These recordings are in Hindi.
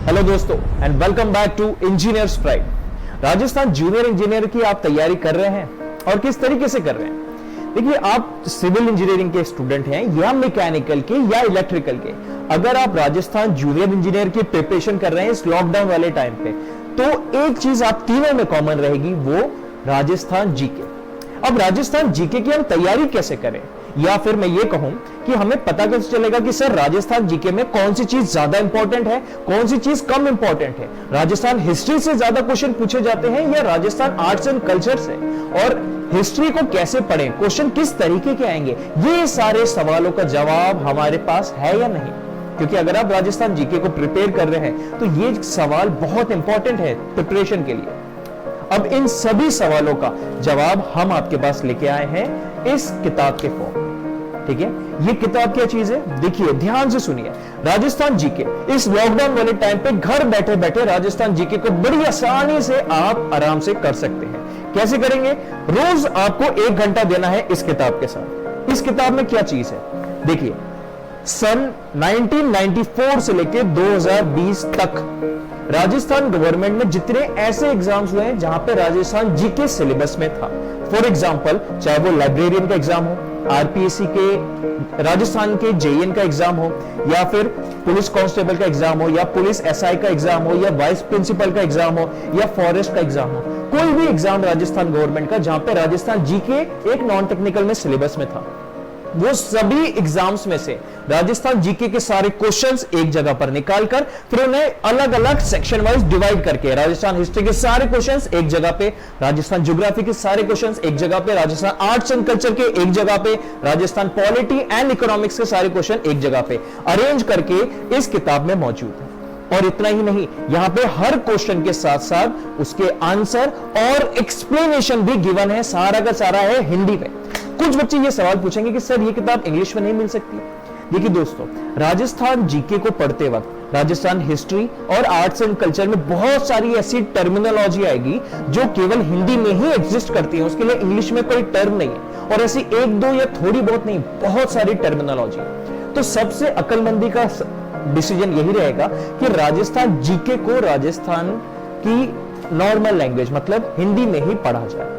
हेलो दोस्तों and welcome back to engineers pride. Rajasthan junior engineer की आप तैयारी कर रहे हैं और किस तरीके से कर रहे हैं। देखिए, आप सिविल इंजीनियरिंग के स्टूडेंट हैं या मैकेनिकल के या इलेक्ट्रिकल के, अगर आप राजस्थान जूनियर इंजीनियर की प्रिपरेशन कर रहे हैं इस लॉकडाउन वाले टाइम पे, तो एक चीज आप तीनों में कॉमन रहेगी, वो राजस्थान जीके। अब राजस्थान जीके की हम तैयारी कैसे करें, या फिर मैं ये कहूं कि हमें पता कैसे चलेगा कि सर राजस्थान जीके में कौन सी चीज ज्यादा इंपॉर्टेंट है, कौन सी चीज कम इंपॉर्टेंट है। राजस्थान हिस्ट्री से ज्यादा क्वेश्चन पूछे जाते हैं या राजस्थान आर्ट्स एंड कल्चर से, और हिस्ट्री को कैसे पढ़ें, क्वेश्चन किस तरीके के आएंगे, ये सारे सवालों का जवाब हमारे पास है या नहीं। क्योंकि अगर आप राजस्थान जीके को प्रिपेयर कर रहे हैं तो ये सवाल बहुत इंपॉर्टेंट है प्रिपरेशन के लिए। अब इन सभी सवालों का जवाब हम आपके पास लेके आए हैं इस किताब के फॉर्म में। ठीक है, ये किताब क्या चीज है, देखिए ध्यान से सुनिए। राजस्थान जीके इस लॉकडाउन वाले टाइम पे घर बैठे बैठे राजस्थान जीके को बड़ी आसानी से आप आराम से कर सकते हैं। कैसे करेंगे? रोज आपको 1 घंटा देना है इस किताब के साथ। इस किताब में क्या चीज है, देखिए सन 1994 से लेकर 2020 तक राजस्थान गवर्नमेंट में जितने ऐसे एग्जाम्स हुए हैं जहां पे राजस्थान जीके सिलेबस में था। फॉर एग्जांपल, चाहे वो लाइब्रेरियन का एग्जाम हो, आरपीएससी के राजस्थान के जेईएन का एग्जाम हो, या फिर पुलिस कांस्टेबल का एग्जाम हो, या पुलिस एसआई का एग्जाम हो, या वाइस प्रिंसिपल का एग्जाम हो, या फॉरेस्ट का एग्जाम हो, कोई भी एग्जाम राजस्थान गवर्नमेंट का जहां पे राजस्थान जीके एक नॉन टेक्निकल में सिलेबस में था, वो सभी एग्जाम्स में से राजस्थान जीके के सारे क्वेश्चंस एक जगह पर निकालकर फिर उन्हें अलग अलग सेक्शन वाइज डिवाइड करके, राजस्थान हिस्ट्री के सारे क्वेश्चंस एक जगह पे, राजस्थान ज्योग्राफी के सारे क्वेश्चंस एक जगह पे, राजस्थान आर्ट्स एंड कल्चर के एक जगह पे, राजस्थान पॉलिटी एंड इकोनॉमिक्स के सारे क्वेश्चन एक जगह पे अरेंज करके इस किताब में मौजूद है। और इतना ही नहीं, यहां पे हर क्वेश्चन के साथ साथ उसके आंसर और एक्सप्लेनेशन भी गिवन है, सारा का सारा है हिंदी में। कुछ बच्चे ये सवाल पूछेंगे कि सर ये किताब इंग्लिश में नहीं मिल सकती। देखिए दोस्तों, राजस्थान जीके को पढ़ते वक्त राजस्थान हिस्ट्री और आर्ट्स एंड कल्चर में बहुत सारी ऐसी टर्मिनोलॉजी आएगी जो केवल हिंदी में ही एग्जिस्ट करती है, उसके लिए इंग्लिश में कोई टर्म नहीं है। और ऐसी एक दो या थोड़ी बहुत नहीं, बहुत सारी टर्मिनोलॉजी। तो सबसे अक्लमंदी का डिसीजन यही रहेगा कि राजस्थान जीके को राजस्थान की नॉर्मल लैंग्वेज मतलब हिंदी में ही पढ़ा जाए।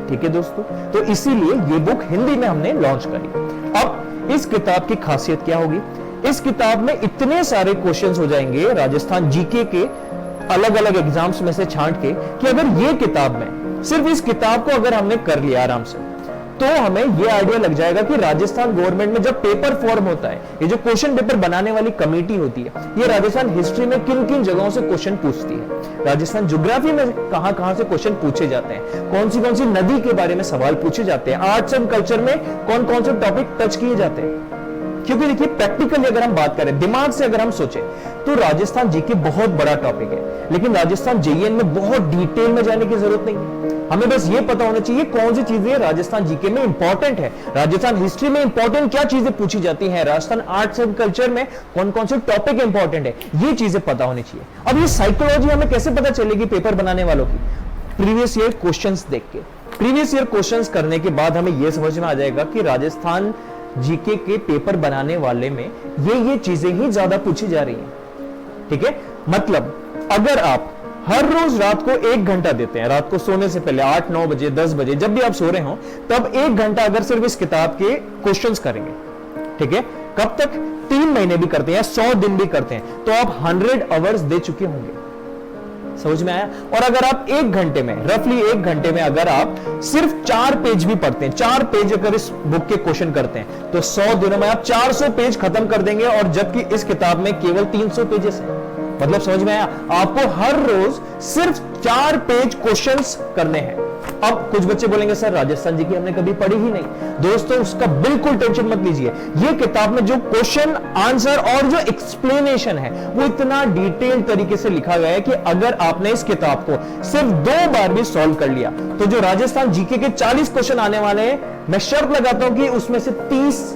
ठीक है दोस्तों, तो इसीलिए ये बुक हिंदी में हमने लॉन्च करी। अब इस किताब की खासियत क्या होगी, इस किताब में इतने सारे क्वेश्चंस हो जाएंगे राजस्थान जीके के अलग अलग एग्जाम्स में से छांट के, कि अगर ये किताब में सिर्फ इस किताब को अगर हमने कर लिया आराम से, तो हमें यह आइडिया लग जाएगा कि राजस्थान गवर्नमेंट में जब पेपर फॉर्म होता है, ये जो क्वेश्चन पेपर बनाने वाली कमेटी होती है, ये राजस्थान हिस्ट्री में किन किन जगहों से क्वेश्चन पूछती है, राजस्थान ज्योग्राफी में कहां से क्वेश्चन पूछे जाते हैं, कौन सी नदी के बारे में सवाल पूछे जाते हैं, आर्ट्स एंड कल्चर में कौन कौन से टॉपिक टच किए जाते हैं। क्योंकि देखिए, प्रैक्टिकली अगर हम बात करें, दिमाग से अगर हम सोचें, तो राजस्थान जीके बहुत बड़ा टॉपिक है, लेकिन राजस्थान जेईएन में बहुत डिटेल में जाने की जरूरत नहीं है। हमें बस ये पता होना चाहिए कौन सी चीजें राजस्थान जीके में इंपॉर्टेंट है, राजस्थान हिस्ट्री में इंपॉर्टेंट क्या चीजें पूछी जाती हैं, राजस्थान आर्ट्स एंड कल्चर में कौन कौन से टॉपिक इंपॉर्टेंट है, ये चीजें पता होनी चाहिए। अब ये साइकोलॉजी हमें कैसे पता चलेगी पेपर बनाने वालों की? प्रीवियस ईयर क्वेश्चंस देख के, प्रीवियस ईयर क्वेश्चंस करने के बाद हमें यह समझ में आ जाएगा कि राजस्थान जीके के पेपर बनाने वाले में ये चीजें ही ज्यादा पूछी जा रही हैं। ठीक है, मतलब अगर आप हर रोज रात को 1 घंटा देते हैं, रात को सोने से पहले 8, 9 बजे, 10 बजे, जब भी आप सो रहे हो, तब 1 घंटा अगर सिर्फ इस किताब के क्वेश्चंस करेंगे, ठीक है, कब तक? 3 महीने भी करते हैं, 100 दिन भी करते हैं, तो आप 100 आवर्स दे चुके होंगे। समझ में आया? और अगर आप 1 घंटे में, रफली 1 घंटे में अगर आप सिर्फ 4 पेज भी पढ़ते हैं, 4 पेज अगर इस बुक के क्वेश्चन करते हैं, तो 100 दिनों में आप 400 पेज खत्म कर देंगे, और जबकि इस किताब में केवल 300 पेजेस है। मतलब समझ में आया? आपको हर रोज सिर्फ 4 पेज क्वेश्चंस करने हैं। अब कुछ बच्चे बोलेंगे सर राजस्थान जी की हमने कभी पढ़ी ही नहीं। दोस्तों, उसका बिल्कुल टेंशन मत लीजिए। ये किताब में जो क्वेश्चन आंसर और जो एक्सप्लेनेशन है, वो इतना डिटेल तरीके से लिखा गया है कि अगर आपने इस किताब को सिर्फ 2 बार भी सॉल्व कर लिया, तो जो राजस्थान जीके के 40 क्वेश्चन आने वाले हैं, मैं शर्त लगाता हूं कि उसमें से 30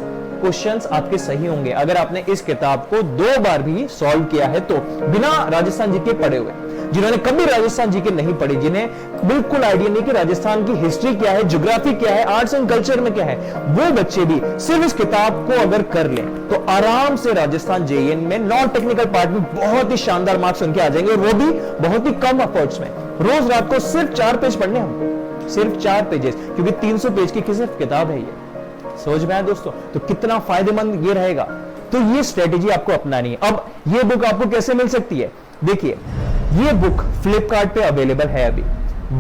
क्वेश्चंस आपके सही होंगे, अगर आपने इस किताब को 2 बार भी सॉल्व किया है तो, बिना राजस्थान जीके पढ़े हुए। जिन्होंने कभी राजस्थान जीके नहीं पढ़ी, जिन्हें बिल्कुल आइडिया नहीं कि राजस्थान की हिस्ट्री क्या है, ज्योग्राफी क्या है, आर्ट्स एंड कल्चर में क्या है, वो बच्चे भी सिर्फ इस किताब को अगर कर लें तो आराम से राजस्थान जेईएन में नॉन टेक्निकल पार्ट में बहुत ही शानदार मार्क्स उनके आ जाएंगे, और वो भी बहुत ही कम एफर्ट्स में। रोज रात को सिर्फ 4 पेज पढ़ने हमको, सिर्फ 4 पेजेस, क्योंकि 300 पेज की सिर्फ किताब है ये। समझ में आया दोस्तों? तो कितना फायदेमंद ये रहेगा। तो ये स्ट्रेटेजी आपको अपनानी है। अब ये बुक आपको कैसे मिल सकती है? देखिए, ये बुक फ्लिपकार्ट पे अवेलेबल है अभी,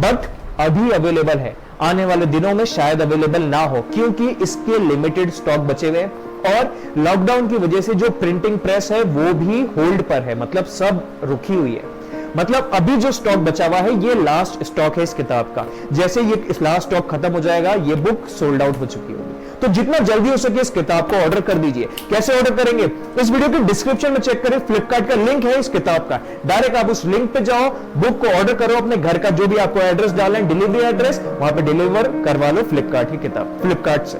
बट अभी अवेलेबल है, आने वाले दिनों में शायद अवेलेबल ना हो, क्योंकि इसके लिमिटेड स्टॉक बचे हुए हैं, और लॉकडाउन की वजह से जो प्रिंटिंग प्रेस है वो भी होल्ड पर है, मतलब सब रुकी हुई है। मतलब अभी जो स्टॉक बचा हुआ है ये लास्ट स्टॉक है इस किताब का। जैसे ये लास्ट स्टॉक खत्म हो जाएगा, ये बुक सोल्ड आउट हो चुकी होगी। तो जितना जल्दी हो सके इस किताब को ऑर्डर कर दीजिए। कैसे ऑर्डर करेंगे? इस वीडियो के डिस्क्रिप्शन में चेक करें, फ्लिपकार्ट का लिंक है इस किताब का, डायरेक्ट आप उस लिंक पे जाओ, बुक को ऑर्डर करो, अपने घर का जो भी आपको एड्रेस डालना है, डिलीवरी एड्रेस, वहां पे डिलीवर करवा लो फ्लिपकार्ट की किताब, फ्लिपकार्ट से।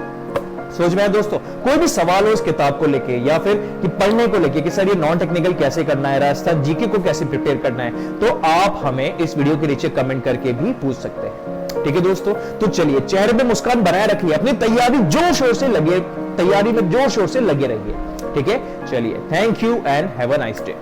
समझ में आया दोस्तों? कोई भी सवाल हो इस किताब को लेके, या फिर कि पढ़ने को लेके कि सर ये नॉन टेक्निकल कैसे करना है, राजस्थान जीके को कैसे प्रिपेयर करना है, तो आप हमें इस वीडियो के नीचे कमेंट करके भी पूछ सकते हैं। ठीक है दोस्तों? तो चलिए, चेहरे पे मुस्कान बनाए रखिए, अपनी तैयारी जोर शोर से लगे, तैयारी में जोर शोर से लगे रहिए। ठीक है? चलिए, thank you and have a nice day.